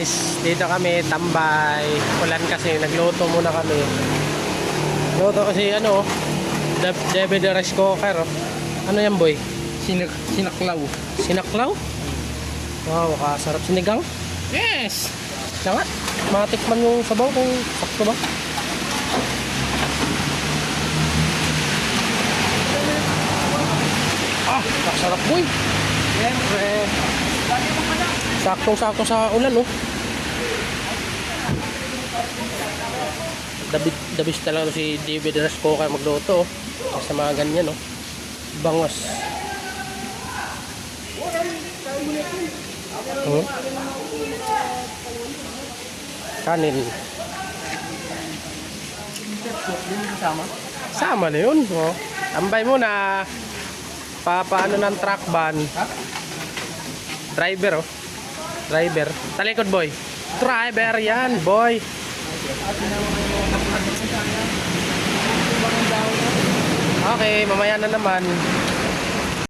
guys, dito kami tambay. Ulan kasi, nagluto muna kami. Luto kasi ano, David de rice cooker. Ano yan boy? Sinaklaw. Sinaklaw? Wow, kasarap. Sinigang? Yes! Siya nga, matikman yung sabaw kung sakto ba? Ah, kasarap boy. Siyempre. Saktong-sakto sa ulan, oh. Dabis talaga si David Rasco kaya magluto, oh. Sa mga ganyan, oh. Bangos. Oh. Kanin. Sama na yun, oh. Tambay muna. Paano ng truck van. Driver, oh. Driver. Talikod, boy. Driver yan, boy. Okay, mamaya na naman.